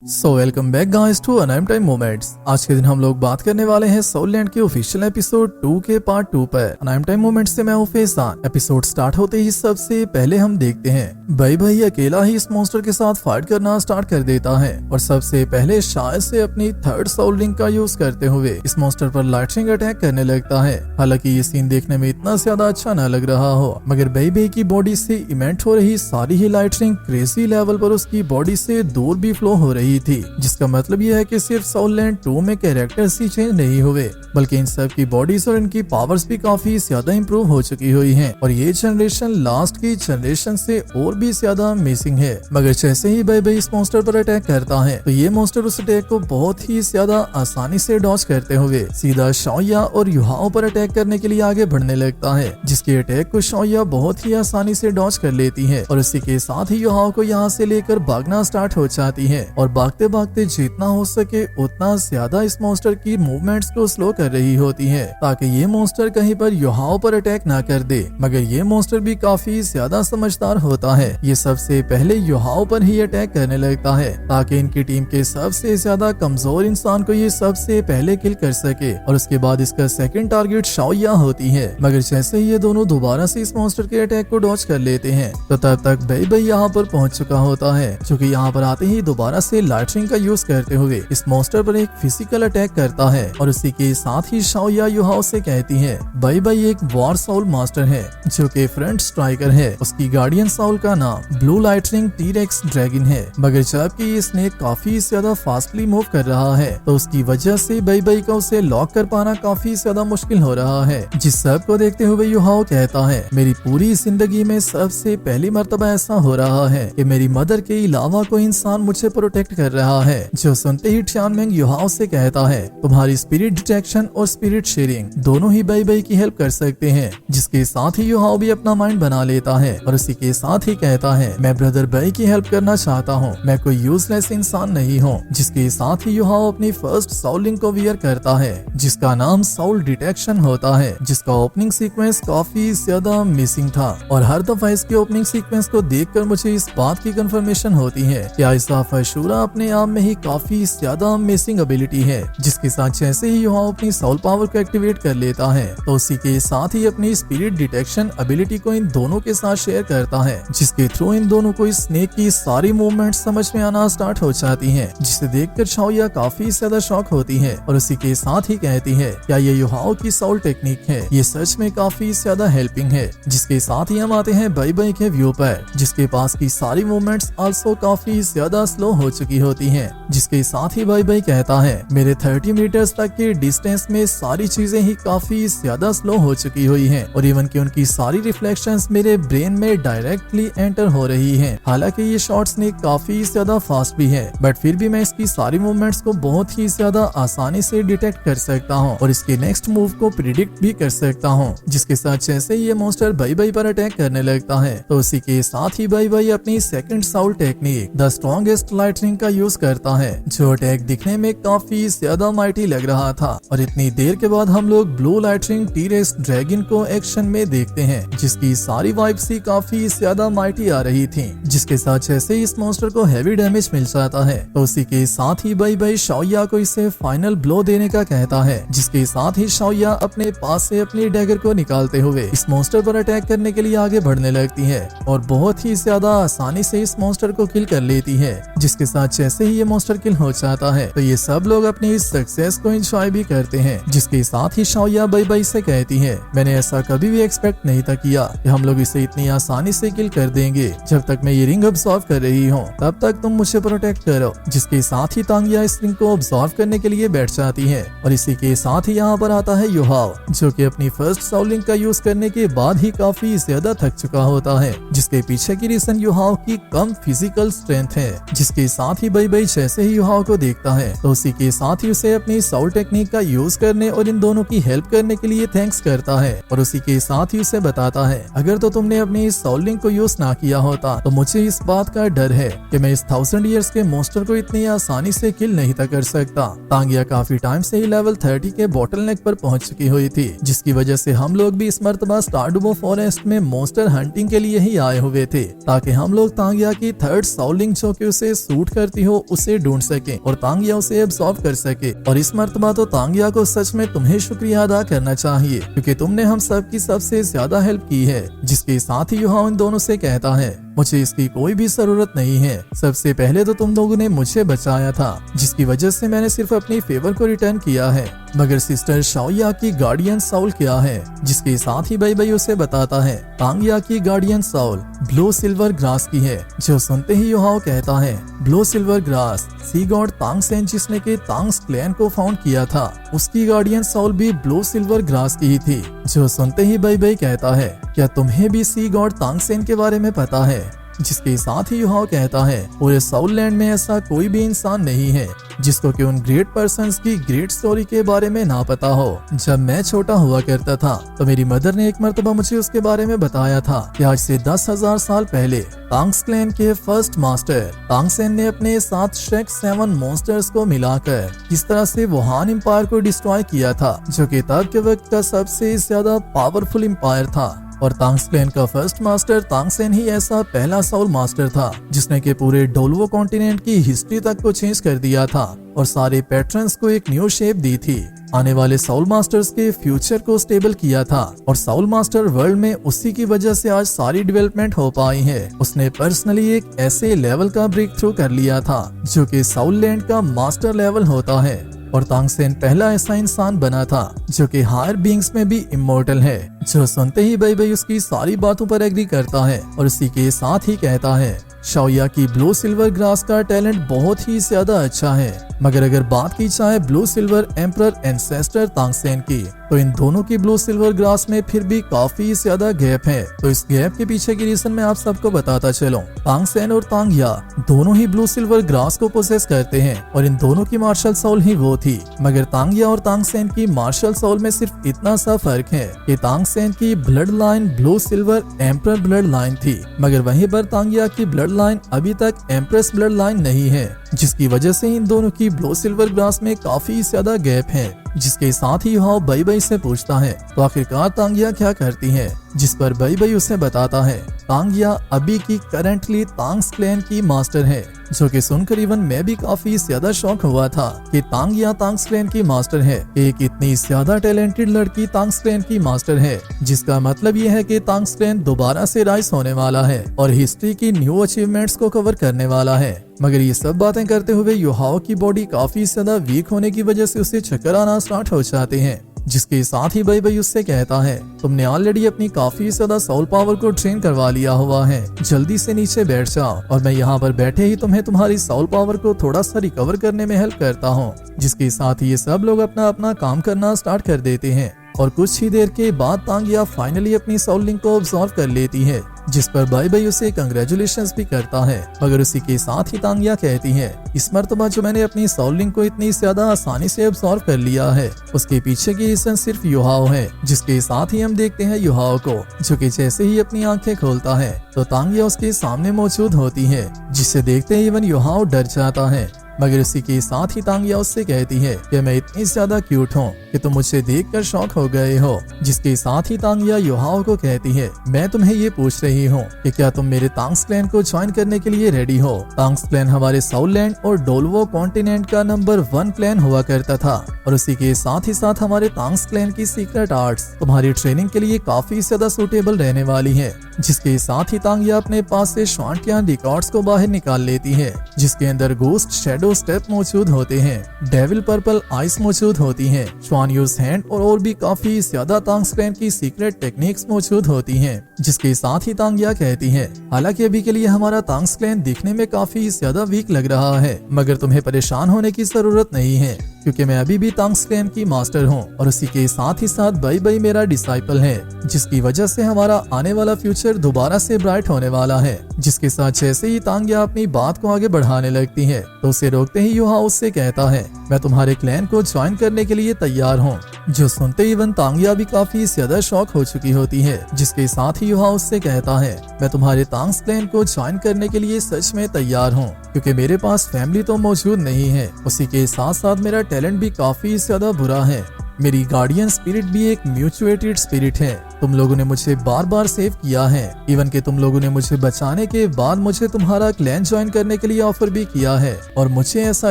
Welcome back guys to untime time moments. आज के दिन हम लोग बात करने वाले हैं सोल लैंड के ऑफिशियल एपिसोड 2 के पार्ट 2 पर। अनटाइम टाइम मोमेंट्स से मैं हूं फैजान। एपिसोड स्टार्ट होते ही सबसे पहले हम देखते हैं भाई अकेला ही इस मॉन्स्टर के साथ फाइट करना स्टार्ट कर देता है और सबसे पहले शायद से अपनी थर्ड सोल रिंग का यूज करते हुए इस मॉन्स्टर पर लाइटनिंग अटैक करने लगता है। हालांकि ये सीन देखने में इतना ज्यादा अच्छा न लग रहा हो, मगर भाई की बॉडी से इमेंट हो रही सारी ही लाइटनिंग क्रेजी लेवल पर उसकी बॉडी से दूर भी फ्लो हो रही थी, जिसका मतलब यह है कि सिर्फ सोल लैंड 2 में कैरेक्टर्स ही चेंज नहीं हुए बल्कि इन सब की बॉडीज और इनकी पावर्स भी काफी ज्यादा इंप्रूव हो चुकी हुई हैं और ये जनरेशन लास्ट की जनरेशन से और भी ज्यादा अमेजिंग है। मगर जैसे ही भाई इस मॉन्स्टर पर अटैक करता है तो ये मॉन्स्टर उस अटैक को बहुत ही ज्यादा आसानी से डॉज करते हुए सीधा शौया और युहाओं पर अटैक करने के लिए आगे बढ़ने लगता है, जिसके अटैक को शौया बहुत ही आसानी से डॉज कर लेती है और इसी के साथ ही युहाओं को यहाँ से लेकर भागना स्टार्ट हो जाती है और भागते भागते जितना हो सके उतना ज्यादा इस मॉन्स्टर की मूवमेंट्स को स्लो कर रही होती है ताकि ये मॉन्स्टर कहीं पर युहाओं पर अटैक ना कर दे। मगर ये मॉन्स्टर भी काफी ज्यादा समझदार होता है, ये सबसे पहले युहाओं पर ही अटैक करने लगता है ताकि इनकी टीम के सबसे ज्यादा कमजोर इंसान को ये सबसे पहले किल कर सके और उसके बाद इसका सेकंड टारगेट शौया होती है। मगर जैसे ही ये दोनों दोबारा से इस मॉन्स्टर के अटैक को डॉज कर लेते हैं तो तब तक भाई यहाँ पर पहुंच चुका होता है, जो कि यहाँ पर आते ही दोबारा से लाइटनिंग का यूज करते हुए इस मॉन्स्टर पर एक फिजिकल अटैक करता है और उसी के साथ ही शौया युहाओं से कहती है भाई एक वॉर सोल मास्टर है जो कि फ्रंट स्ट्राइकर है। उसकी गार्डियन सोल का नाम ब्लू लाइटनिंग टी-रेक्स ड्रैगन है, मगर जबकि ये स्नेक काफी ज्यादा फास्टली मूव कर रहा है तो उसकी वजह से भाई का उसे लॉक कर पाना काफी ज्यादा मुश्किल हो रहा है। जिस सब को देखते हुए युहाओ कहता है मेरी पूरी जिंदगी में सबसे पहली मर्तबा ऐसा हो रहा है कि मेरी मदर के अलावा कोई इंसान मुझे प्रोटेक्ट कर रहा है। जो सुनते ही टियानमेंग युहाओ से कहता है तुम्हारी स्पिरिट डिटेक्शन और स्पिरिट शेयरिंग दोनों ही भाई की हेल्प कर सकते हैं, जिसके साथ ही युहाओ भी अपना माइंड बना लेता है और उसी के साथ ही कहता है मैं ब्रदर भाई की हेल्प करना चाहता हूँ, मैं कोई यूजलेस इंसान नहीं हूँ। जिसके साथ ही युहाओ अपनी फर्स्ट सोल रिंग को वियर करता है जिसका नाम सोल डिटेक्शन होता है, जिसका ओपनिंग सीक्वेंस काफी ज्यादा मिसिंग था और हर दफा इसके ओपनिंग सीक्वेंस को देखकर मुझे इस बात की कंफर्मेशन होती है कि आयसा फशूरा अपने आप में ही काफी ज्यादा अमेजिंग एबिलिटी है। जिसके साथ जैसे ही युहाओ अपनी सोल पावर को एक्टिवेट कर लेता है तो उसी के साथ ही अपनी स्पिरिट डिटेक्शन एबिलिटी को इन दोनों के साथ शेयर करता है, जिसके थ्रू इन दोनों को इस स्नेक की सारी मूवमेंट समझ में आना स्टार्ट हो जाती हैं, जिसे देखकर शौया काफी ज्यादा शॉक होती है और उसी के साथ ही कहती है क्या ये युहाओ की सोल टेक्निक है, ये सच में काफी ज्यादा हेल्पिंग है। जिसके साथ ही हम आते हैं भाई के व्यू पर, जिसके पास की सारी मूवमेंट्स आल्सो काफी ज्यादा स्लो हो चुकी होती हैं। जिसके साथ ही भाई कहता है मेरे 30 मीटर्स तक के डिस्टेंस में सारी चीजें ही काफी ज्यादा स्लो हो चुकी हुई हैं और इवन की उनकी सारी रिफ्लेक्शंस मेरे ब्रेन में डायरेक्टली एंटर हो रही हैं। हालांकि ये शॉट स्नेक काफी ज्यादा फास्ट भी है बट फिर भी मैं इसकी सारी मूवमेंट्स को बहुत ही ज्यादा आसानी से डिटेक्ट कर सकता हूँ और इसके नेक्स्ट मूव को प्रिडिक्ट भी कर सकता हूँ। जिसके साथ जैसे ही ये मॉन्स्टर भाई पर अटैक करने लगता है तो उसी के साथ ही भाई अपनी second soul technique the strongest lightning का यूज करता है, जो अटैक दिखने में काफी ज्यादा माइटी लग रहा था और इतनी देर के बाद हम लोग ब्लू लाइटनिंग टी-रेक्स ड्रैगन को एक्शन में देखते हैं, जिसकी सारी वाइब्स ही काफी ज्यादा माइटी आ रही थी। जिसके साथ जैसे ही इस मॉन्स्टर को हैवी डैमेज मिल जाता है तो उसी के साथ ही भाई शौया को इसे फाइनल ब्लो देने का कहता है, जिसके साथ ही शौया अपने पास से अपनी डैगर को निकालते हुए इस मॉन्स्टर पर अटैक करने के लिए आगे बढ़ने लगती है और बहुत ही ज्यादा आसानी से इस मॉन्स्टर को किल कर लेती है। जिसके साथ जैसे ही ये मॉन्स्टर किल हो जाता है तो ये सब लोग अपनी इस सक्सेस को एंजॉय भी करते हैं। जिसके साथ ही शौया भाई से कहती है मैंने ऐसा कभी भी एक्सपेक्ट नहीं था किया कि हम लोग इसे इतनी आसानी से किल कर देंगे। जब तक मैं ये रिंग ऑब्जॉर्व कर रही हूँ तब तक तुम मुझे प्रोटेक्ट करो। जिसके साथ ही तांगिया इस रिंग को ऑब्जॉर्व करने के लिए बैठ जाती है और इसी के साथ ही यहाँ पर आता है युहाओ, जो कि अपनी फर्स्ट सोल रिंग का यूज करने के बाद ही काफी ज्यादा थक चुका होता है, जिसके पीछे की रीजन युहाओ की कम फिजिकल स्ट्रेंथ है। जिसके साथ ही भाई जैसे ही युहाओ को देखता है तो उसी के साथ ही उसे अपनी सोल टेक्निक का यूज करने और इन दोनों की हेल्प करने के लिए थैंक्स करता है और उसी के साथ ही उसे बताता है अगर तो तुमने अपनी इस सोल रिंग को यूज ना किया होता तो मुझे इस बात का डर है कि मैं इस 1000 ईयर्स के मॉन्स्टर को इतनी आसानी से किल नहीं था कर सकता। तांगिया काफी टाइम से ही लेवल 30 के बॉटलनेक पर पहुंच चुकी हुई थी, जिसकी वजह से हम लोग भी इस मर्तबा स्टारडुबो फॉरेस्ट में मॉन्स्टर हंटिंग के लिए ही आए हुए थे ताकि हम लोग तांगिया की थर्ड सोल रिंग जो कि उसे सूट कर करती हो उसे ढूंढ सके और तांगिया उसे एब्सॉर्ब कर सके। और इस मर्तबा तो तांगिया को सच में तुम्हें शुक्रिया अदा करना चाहिए, क्योंकि तुमने हम सब की सबसे ज्यादा हेल्प की है। जिसके साथ ही युहाओ इन दोनों से कहता है, मुझे इसकी कोई भी जरूरत नहीं है। सबसे पहले तो तुम लोगों ने मुझे बचाया था, जिसकी वजह से मैंने सिर्फ अपनी फेवर को रिटर्न किया है। मगर सिस्टर शाओया की गार्डियन साउल क्या है? जिसके साथ ही बाई बाई उसे बताता है, तांगिया की guardian Saul blue silver grass की है। जो सुनते ही युहाओ कहता है, ब्लू सिल्वर ग्रास सी गॉड तांगसेन जिसने के तांग्स क्लैन को फाउंड किया था, उसकी गार्डियन साउल भी ब्लू सिल्वर ग्रास की ही थी। जो सुनते ही बाई बाई कहता है, क्या तुम्हें भी सी गॉड तांगसेन के बारे में पता है? जिसके साथ ही युहाओ कहता है, पूरे साउथ लैंड में ऐसा कोई भी इंसान नहीं है जिसको कि उन ग्रेट पर्सन्स की ग्रेट स्टोरी के बारे में ना पता हो। जब मैं छोटा हुआ करता था तो मेरी मदर ने एक मर्तबा मुझे उसके बारे में बताया था कि आज से 10,000 साल पहले तांग्स क्लैन के फर्स्ट मास्टर तांगसेन ने अपने साथ शेक 7 मॉन्स्टर्स को मिलाकर किस तरह से वुहान एम्पायर को डिस्ट्रॉय किया था, जो कि तब के वक्त का सबसे ज्यादा पावरफुल एम्पायर था। और तांग्स क्लैन का फर्स्ट मास्टर तांगसेन ही ऐसा पहला साउल मास्टर था जिसने के पूरे डोलवो कॉन्टिनेंट की हिस्ट्री तक को चेंज कर दिया था और सारे पैटर्न्स को एक न्यू शेप दी थी। आने वाले साउल मास्टर्स के फ्यूचर को स्टेबल किया था और साउल मास्टर वर्ल्ड में उसी की वजह से आज सारी डेवलपमेंट हो पाई है। उसने पर्सनली एक ऐसे लेवल का ब्रेक थ्रू कर लिया था जो कि साउल लैंड का मास्टर लेवल होता है। और तांगसेन पहला ऐसा इंसान बना था जो कि हायर बीइंग्स में भी इमोर्टल है। जो सुनते ही बाई बाई उसकी सारी बातों पर एग्री करता है और उसी के साथ ही कहता है, शाओया की ब्लू सिल्वर ग्रास का टैलेंट बहुत ही ज्यादा अच्छा है। मगर अगर बात की जाए ब्लू सिल्वर एम्परर एंसेस्टर तांगसेन की, तो इन दोनों की ब्लू सिल्वर ग्रास में फिर भी काफी ज्यादा गैप है। तो इस गैप के पीछे की रीजन मैं आप सबको बताता चलूं। तांगसेन और तांगिया दोनों ही ब्लू सिल्वर ग्रास को पोसेस करते हैं और इन दोनों की मार्शल सोल ही वो थी। मगर तांगिया और तांगसेन की मार्शल सोल में सिर्फ इतना सा फर्क है कि तांगसेन की blood line blue silver emperor blood line थी, मगर वहीं पर तांगिया की ब्लड लाइन अभी तक एम्प्रेस ब्लड लाइन नहीं है, जिसकी वजह से इन दोनों की ब्लू सिल्वर ग्रास में काफी ज्यादा गैप है। जिसके साथ ही युहाओ बाई बाई से पूछता है, तो आखिरकार तांगिया क्या करती है? जिस पर बाई बाई उसे बताता है, तांगिया अभी की करंटली तांग्स क्लैन की मास्टर है। जो कि सुनकर इवन मैं भी काफी ज्यादा शॉक हुआ था कि तांगिया तांग्स क्लैन की मास्टर है। एक इतनी ज्यादा टैलेंटेड लड़की तांग्स क्लैन की मास्टर है, जिसका मतलब ये है कि तांग्स क्लैन दोबारा से राइज होने वाला है और हिस्ट्री की न्यू अचीवमेंट्स को कवर करने वाला है। मगर ये सब बातें करते हुए युहाओ की बॉडी काफी ज्यादा वीक होने की वजह से उसे चक्कर आना स्टार्ट हो जाते हैं। जिसके साथ ही बाई बाई उससे कहता है, तुमने ऑलरेडी अपनी काफी ज्यादा सोल पावर को ट्रेन करवा लिया हुआ है, जल्दी से नीचे बैठ जाओ और मैं यहाँ पर बैठे ही तुम्हें तुम्हारी सोल पावर को थोड़ा सा रिकवर करने में हेल्प करता हूँ। जिसके साथ ही ये सब लोग अपना अपना काम करना स्टार्ट कर देते हैं और कुछ ही देर के बाद तांगिया फाइनली अपनी सोल लिंक को ऑब्जॉर्व कर लेती है, जिस पर बाई बाई उसे कंग्रेचुलेशंस भी करता है। मगर उसी के साथ ही तांगिया कहती है, इस मर्तबा जो मैंने अपनी सोल लिंक को इतनी ज्यादा आसानी से ऑब्जॉर्व कर लिया है, उसके पीछे की रीजन सिर्फ युहाओ है। जिसके साथ ही हम देखते हैं युहाओ को, जो कि जैसे ही अपनी आंखें खोलता है तो तांगिया उसके सामने मौजूद होती है, जिसे देखते ही इवन युहाओ डर जाता है। मगर इसी के साथ ही तांगिया उससे कहती है कि मैं इतनी ज्यादा क्यूट हूँ कि तुम मुझे देखकर शॉक हो गए हो। जिसके साथ ही तांगिया युहाओ को कहती है, मैं तुम्हें ये पूछ रही हूँ कि क्या तुम मेरे तांग्स क्लैन को ज्वाइन करने के लिए रेडी हो? तांग्स क्लैन हमारे साउथ लैंड और डोलवो कॉन्टिनेंट का नंबर 1 क्लैन हुआ करता था और उसी के साथ ही साथ हमारे तांग्स क्लैन की सीक्रेट आर्ट्स तुम्हारी ट्रेनिंग के लिए काफी ज्यादा सूटेबल रहने वाली है। जिसके साथ ही तांगिया अपने पास से श्वानटियान रिकॉर्ड्स को बाहर निकाल लेती है, जिसके अंदर गोस्ट शैडो स्टेप मौजूद होते हैं, डेविल पर्पल आइस मौजूद होती हैं, श्वान यूज हैंड और भी काफी ज्यादा तांग्स क्लैन की सीक्रेट टेक्निक्स मौजूद होती हैं। जिसके साथ ही तांगिया कहती है, हालांकि अभी के लिए हमारा तांग्स क्लैन दिखने में काफी ज्यादा वीक लग रहा है, मगर तुम्हें परेशान होने की जरूरत नहीं है, क्योंकि मैं अभी भी तांग्स क्लैन की मास्टर हूँ और उसी के साथ ही साथ बाई बाई मेरा डिसाइपल है, जिसकी वजह से हमारा आने वाला फ्यूचर दोबारा से ब्राइट होने वाला है। जिसके साथ जैसे ही तांगिया अपनी बात को आगे बढ़ाने लगती है तो उसे रोकते ही युहाओ उससे कहता है, मैं तुम्हारे क्लैन को ज्वाइन करने के लिए तैयार हूँ। जो सुनते ही इवन तांगिया भी काफी ज्यादा शॉक हो चुकी होती है। जिसके साथ ही युहाओ उससे कहता है, मैं तुम्हारे तांग्स क्लैन को ज्वाइन करने के लिए सच में तैयार हूँ, क्योंकि मेरे पास फैमिली तो मौजूद नहीं है, उसी के साथ साथ मेरा टैलेंट भी काफी ज्यादा बुरा है। मेरी गार्डियन स्पिरिट भी एक म्यूचुएटेड स्पिरिट है। तुम लोगों ने मुझे बार बार सेव किया है, इवन कि तुम लोगों ने मुझे बचाने के बाद मुझे तुम्हारा क्लैन ज्वाइन करने के लिए ऑफर भी किया है। और मुझे ऐसा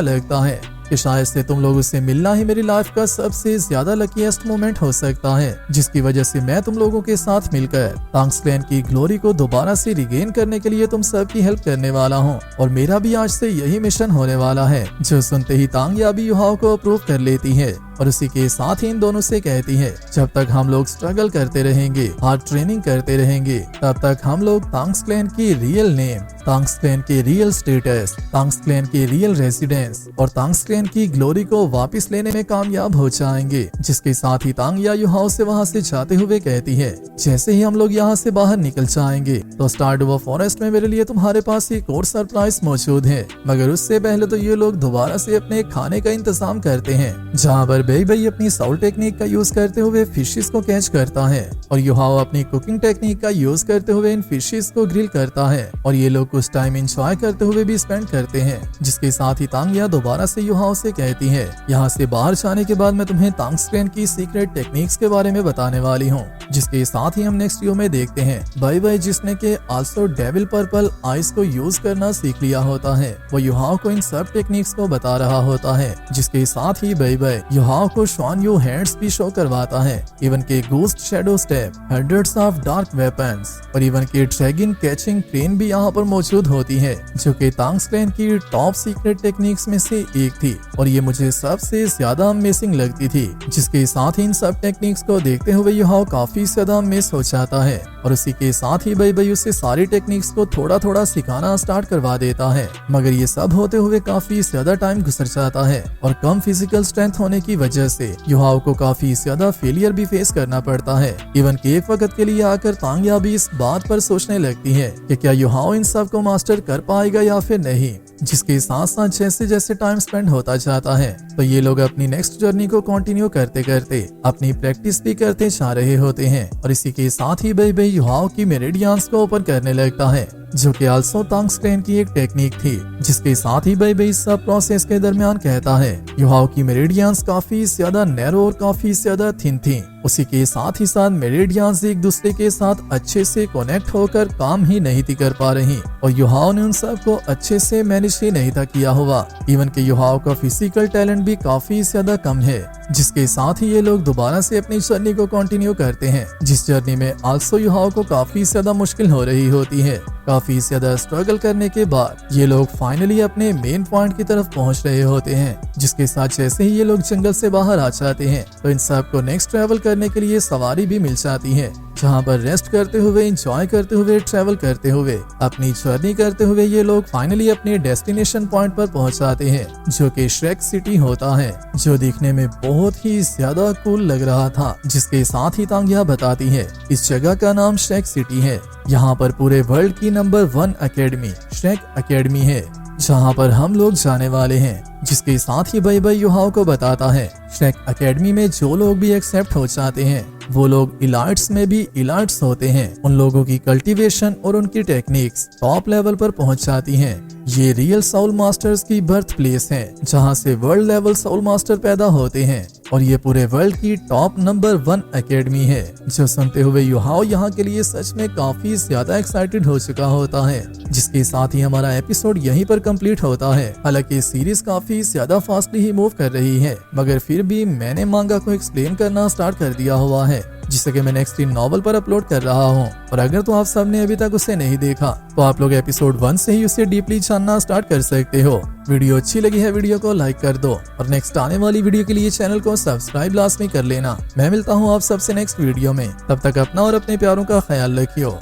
लगता है कि शायद से तुम लोगों से मिलना ही मेरी लाइफ का सबसे ज्यादा लकीएस्ट मोमेंट हो सकता है, जिसकी वजह से मैं तुम लोगों के साथ मिलकर तांग्स क्लैन की ग्लोरी को दोबारा से रिगेन करने के लिए तुम सबकी हेल्प करने वाला हूँ। और मेरा भी आज से यही मिशन होने वाला है। जो सुनते ही तांग याबी युहाओ को अप्रूव कर लेती है और उसी के साथ ही इन दोनों से कहती है, जब तक हम लोग स्ट्रगल करते रहेंगे, हार्ड ट्रेनिंग करते रहेंगे, तब तक हम लोग तांग्स क्लैन की रियल नेम, तांग्स क्लैन के रियल स्टेटस, तांग्स क्लैन के रियल रेसिडेंस और तांग्स क्लैन की ग्लोरी को वापस लेने में कामयाब हो जाएंगे। जिसके साथ ही तांग या युहाओ से वहाँ से जाते हुए कहती है, जैसे ही हम लोग यहाँ से बाहर निकल जाएंगे तो स्टारडुआ फॉरेस्ट में मेरे लिए तुम्हारे पास एक और सरप्राइज मौजूद है। मगर उससे पहले तो ये लोग दोबारा से अपने खाने का इंतजाम करते हैं, जहाँ पर बेई अपनी साउल टेक्निक का यूज करते हुए फिशेस को कैच करता है और युहाओ अपनी कुकिंग टेक्निक का यूज करते हुए इन फिशेस को ग्रिल करता है। और ये लोग कुछ टाइम एंजॉय करते हुए भी स्पेंड करते हैं। जिसके साथ ही तांगिया दोबारा से युहाओ से कहती है, यहाँ से बाहर जाने के बाद मैं तुम्हें तांग्स क्लैन की सीक्रेट टेक्निक्स के बारे में बताने वाली हूँ। जिसके साथ ही हम नेक्स्ट वीडियो में देखते हैं बाई जिसने के आल्सो डेविल पर्पल आइस को यूज करना सीख लिया होता है, वो युहाओ को इन सब टेक्निक्स को बता रहा होता है। जिसके साथ ही बाई युहाओ को शॉन यू हैंड्स भी शो करवाता है, इवन के ghost shadow step, hundreds of dark weapons और इवन के ड्रैगन कैचिंग क्रेन भी यहाँ पर मौजूद होती है, जो कि तांग्स क्लैन की टॉप सीक्रेट टेक्निक्स में से एक थी और ये मुझे सबसे ज्यादा अमेजिंग लगती थी। जिसके साथ ही इन सब टेक्निक्स को देखते हुए युहाओ काफी ज्यादा मिस हो जाता है और उसी के साथ ही बाई उसे सारी टेक्निक्स को थोड़ा थोड़ा सिखाना स्टार्ट करवा देता है। मगर ये सब होते हुए काफी ज्यादा टाइम गुजर जाता है और कम फिजिकल स्ट्रेंथ होने की वजह से युहाओ को काफी ज्यादा फेलियर भी फेस करना पड़ता है। इवन के एक वक्त के लिए आकर तांगिया भी इस बात पर सोचने लगती है कि क्या युहाओ इन सब को मास्टर कर पाएगा या फिर नहीं। जिसके साथ साथ जैसे जैसे टाइम स्पेंड होता जाता है तो ये लोग अपनी नेक्स्ट जर्नी को कंटिन्यू करते करते अपनी प्रैक्टिस भी करते जा रहे होते हैं। और इसी के साथ ही बाई युहाओ की मेरिडियंस को ओपन करने लगता है, जो कि आल्सो तांग्स क्लैन की एक टेक्निक थी। जिसके साथ ही बाई इस सब प्रोसेस के दरमियान कहता है, युहाओ की मेरिडियंस काफी ज्यादा नैरो और काफी ज्यादा थिन थी। उसी के साथ ही साथ मेरिडियंस एक दूसरे के साथ अच्छे से कनेक्ट होकर काम ही नहीं थी कर पा रही और युहाओ ने उन सब को अच्छे से मैनेज ही नहीं था किया हुआ। इवन के युहाओ का फिजिकल टैलेंट भी काफी ज्यादा कम है। जिसके साथ ही ये लोग दोबारा से अपनी जर्नी को कंटिन्यू करते हैं, जिस जर्नी में आल्सो युहाओ को काफी ज्यादा मुश्किल हो रही होती है। काफी ज्यादा स्ट्रगल करने के बाद ये लोग फाइनली अपने मेन पॉइंट की तरफ पहुंच रहे होते हैं। जिसके साथ जैसे ही ये लोग जंगल से बाहर आ जाते हैं तो इन सब को नेक्स्ट ट्रैवल करने के लिए सवारी भी मिल जाती है, जहाँ पर रेस्ट करते हुए, एंजॉय करते हुए, ट्रैवल करते हुए, अपनी जर्नी करते हुए ये लोग फाइनली अपने डेस्टिनेशन पॉइंट पर पहुंच जाते हैं, जो कि श्रेक सिटी होता है, जो दिखने में बहुत ही ज्यादा कूल लग रहा था। जिसके साथ ही तांगिया बताती है, इस जगह का नाम श्रेक सिटी है। यहाँ पर पूरे वर्ल्ड की नंबर 1 एकेडमी श्रेक एकेडमी है, जहाँ पर हम लोग जाने वाले हैं। जिसके साथ ही बाई युहाओ को बताता है, श्रेक एकेडमी में जो लोग भी एक्सेप्ट हो जाते हैं वो लोग इलाइट्स में भी इलाइट्स होते हैं। उन लोगों की कल्टीवेशन और उनकी टेक्निक्स टॉप लेवल पर पहुंच जाती हैं। ये रियल साउल मास्टर्स की बर्थ प्लेस है, जहां से वर्ल्ड लेवल साउल मास्टर पैदा होते हैं और ये पूरे वर्ल्ड की टॉप नंबर 1 एकेडमी है। जो सुनते हुए युहाओ यहाँ के लिए सच में काफी ज्यादा एक्साइटेड हो चुका होता है। जिसके साथ ही हमारा एपिसोड यहीं पर कंप्लीट होता है। हालांकि सीरीज काफी ज्यादा फास्टली ही मूव कर रही है, मगर फिर भी मैंने मांगा को एक्सप्लेन करना स्टार्ट कर दिया हुआ है, जिसे कि मैं नेक्स्ट नॉवल पर अपलोड कर रहा हूँ। और अगर तो आप सबने अभी तक उसे नहीं देखा तो आप लोग एपिसोड 1 से ही उसे डीपली जानना स्टार्ट कर सकते हो। वीडियो अच्छी लगी है, वीडियो को लाइक कर दो और नेक्स्ट आने वाली वीडियो के लिए चैनल को सब्सक्राइब लाजमी कर लेना। मैं मिलता हूँ आप सबसे नेक्स्ट वीडियो में, तब तक अपना और अपने प्यारों का ख्याल रखियो।